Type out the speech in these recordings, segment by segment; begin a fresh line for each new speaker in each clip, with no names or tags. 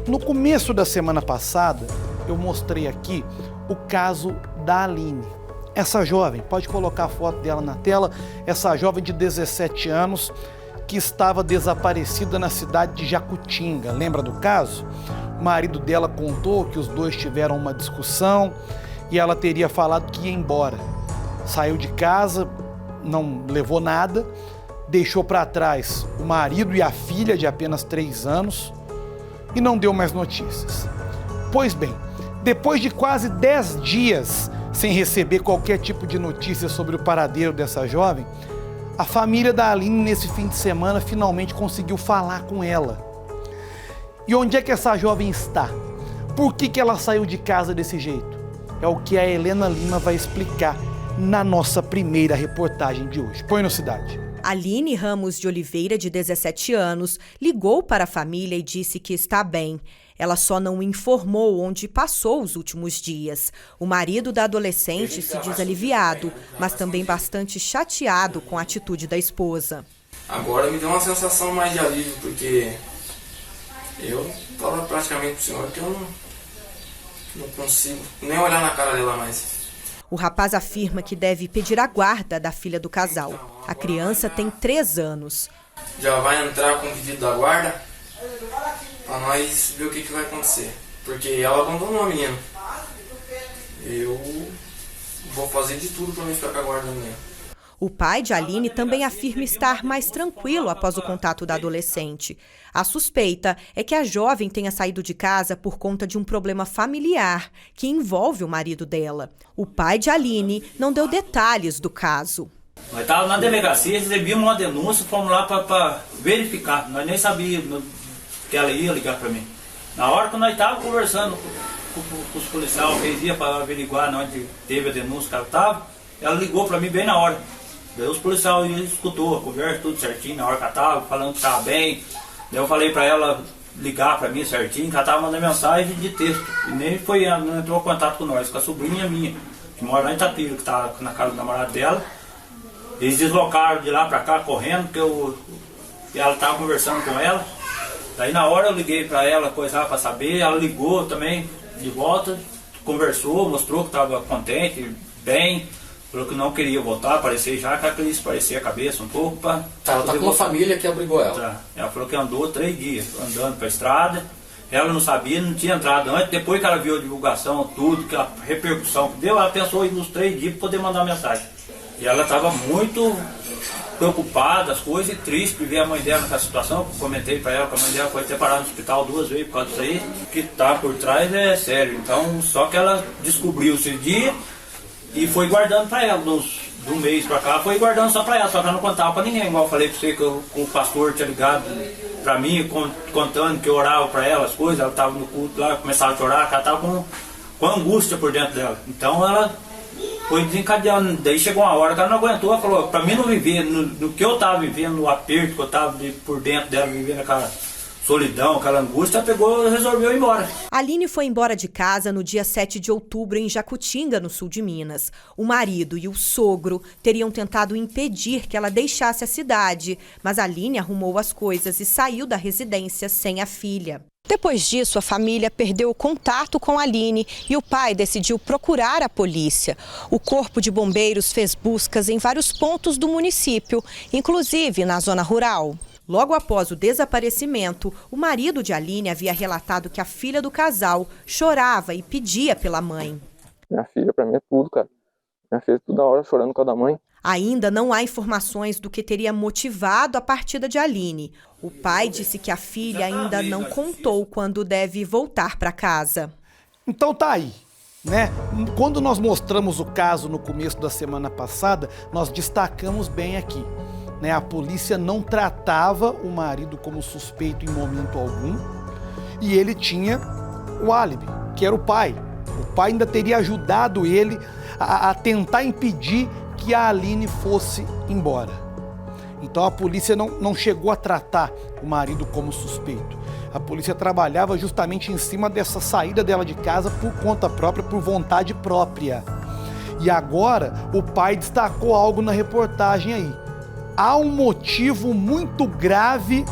No começo da semana passada, eu mostrei aqui o caso da Aline. Essa jovem, pode colocar a foto dela na tela, essa jovem de 17 anos que estava desaparecida na cidade de Jacutinga. Lembra do caso? O marido dela contou que os dois tiveram uma discussão e ela teria falado que ia embora. Saiu de casa, não levou nada, deixou para trás o marido e a filha de apenas 3 anos e não deu mais notícias. Pois bem, depois de quase 10 dias sem receber qualquer tipo de notícia sobre o paradeiro dessa jovem, a família da Aline, nesse fim de semana, finalmente conseguiu falar com ela. E onde é que essa jovem está? Por que ela saiu de casa desse jeito? É o que a Helena Lima vai explicar na nossa primeira reportagem de hoje. Põe no Cidade.
Aline Ramos de Oliveira, de 17 anos, ligou para a família e disse que está bem. Ela só não informou onde passou os últimos dias. O marido da adolescente se diz aliviado, mas também bastante chateado com a atitude da esposa.
Agora me deu uma sensação mais de alívio, porque eu falo praticamente pro senhor que eu não consigo nem olhar na cara dela mais.
O rapaz afirma que deve pedir a guarda da filha do casal. A criança tem 3 anos.
Já vai entrar com o pedido da guarda para nós ver o que vai acontecer. Porque ela abandonou a menina. Eu vou fazer de tudo para não ficar com a guarda da menina.
O pai de Aline também afirma estar mais tranquilo após o contato da adolescente. A suspeita é que a jovem tenha saído de casa por conta de um problema familiar que envolve o marido dela. O pai de Aline não deu detalhes do caso.
Nós estávamos na delegacia, recebíamos uma denúncia, fomos lá para verificar. Nós nem sabíamos que ela ia ligar para mim. Na hora que nós estávamos conversando com os policiais, que eles iam para averiguar onde teve a denúncia que ela estava, ela ligou para mim bem na hora. Daí os policiais escutou a conversa, tudo certinho, na hora que ela estava, falando que estava bem. Daí eu falei para ela ligar para mim certinho, que ela estava mandando mensagem de texto. E nem não entrou em contato com nós, com a sobrinha minha, que mora lá em Itapira, que está na casa do namorado dela. Eles deslocaram de lá para cá, correndo, que ela estava conversando com ela. Daí na hora eu liguei para ela, coisa para saber, ela ligou também de volta, conversou, mostrou que estava contente, bem. Falou que não queria voltar, aparecer já, que ela queria esparecer a cabeça um pouco.
Ela tá com uma família que abrigou ela.
Tá. Ela falou que andou 3 dias, andando para a estrada. Ela não sabia, não tinha entrado antes. Depois que ela viu a divulgação, tudo, que a repercussão que deu, ela pensou em nos 3 dias para poder mandar mensagem. E ela estava muito preocupada, as coisas, e triste de ver a mãe dela nessa situação. Comentei para ela que a mãe dela foi ter parado no hospital 2 vezes por causa disso aí. O que está por trás é sério. Então, só que ela descobriu esse dia e foi guardando para ela, de um mês para cá, foi guardando só para ela, só que ela não contava para ninguém, igual eu falei para você que o pastor tinha ligado para mim, contando que eu orava para ela as coisas, ela estava no culto lá, começava a chorar, ela estava com angústia por dentro dela. Então ela foi desencadeando, daí chegou uma hora que ela não aguentou, ela falou, para mim não viver no que eu estava vivendo, no aperto que eu estava por dentro dela, vivendo aquela solidão, aquela angústia, pegou e resolveu ir embora.
Aline foi embora de casa no dia 7 de outubro em Jacutinga, no sul de Minas. O marido e o sogro teriam tentado impedir que ela deixasse a cidade, mas Aline arrumou as coisas e saiu da residência sem a filha. Depois disso, a família perdeu o contato com Aline e o pai decidiu procurar a polícia. O Corpo de Bombeiros fez buscas em vários pontos do município, inclusive na zona rural. Logo após o desaparecimento, o marido de Aline havia relatado que a filha do casal chorava e pedia pela mãe.
Minha filha, pra mim, é tudo, cara. Minha filha toda hora chorando com a da mãe.
Ainda não há informações do que teria motivado a partida de Aline. O pai disse que a filha ainda não contou quando deve voltar para casa.
Então tá aí, né? Quando nós mostramos o caso no começo da semana passada, nós destacamos bem aqui. Né, a polícia não tratava o marido como suspeito em momento algum e ele tinha o álibi, que era o pai. O pai ainda teria ajudado ele a tentar impedir que a Aline fosse embora. Então a polícia não chegou a tratar o marido como suspeito. A polícia trabalhava justamente em cima dessa saída dela de casa por conta própria, por vontade própria. E agora o pai destacou algo na reportagem aí. Há um motivo muito grave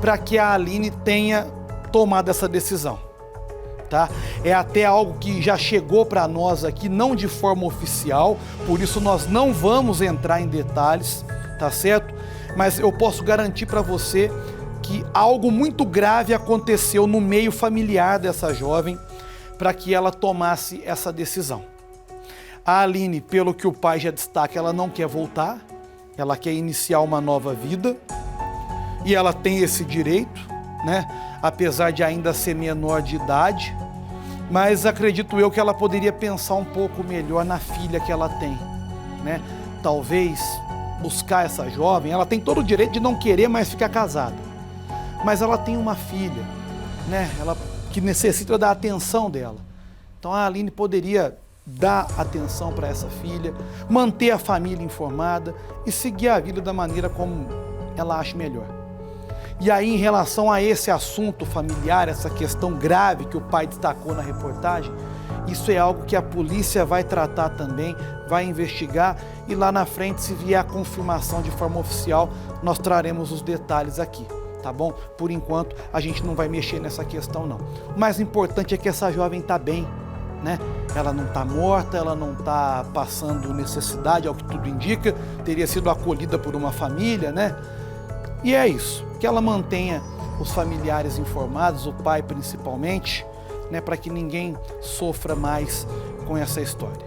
para que a Aline tenha tomado essa decisão, tá? É até algo que já chegou para nós aqui, não de forma oficial, por isso nós não vamos entrar em detalhes, tá certo? Mas eu posso garantir para você que algo muito grave aconteceu no meio familiar dessa jovem para que ela tomasse essa decisão. A Aline, pelo que o pai já destaca, ela não quer voltar, ela quer iniciar uma nova vida e ela tem esse direito, né? Apesar de ainda ser menor de idade, mas acredito eu que ela poderia pensar um pouco melhor na filha que ela tem, né? Talvez buscar essa jovem, ela tem todo o direito de não querer mais ficar casada, mas ela tem uma filha, né? Ela que necessita da atenção dela. Então a Aline poderia dar atenção para essa filha, manter a família informada e seguir a vida da maneira como ela acha melhor. E aí, em relação a esse assunto familiar, essa questão grave que o pai destacou na reportagem, isso é algo que a polícia vai tratar também, vai investigar e lá na frente, se vier a confirmação de forma oficial, nós traremos os detalhes aqui, tá bom? Por enquanto, a gente não vai mexer nessa questão não. O mais importante é que essa jovem está bem, né? Ela não está morta, ela não está passando necessidade, ao que tudo indica, teria sido acolhida por uma família, né? E é isso, que ela mantenha os familiares informados, o pai principalmente, né, para que ninguém sofra mais com essa história.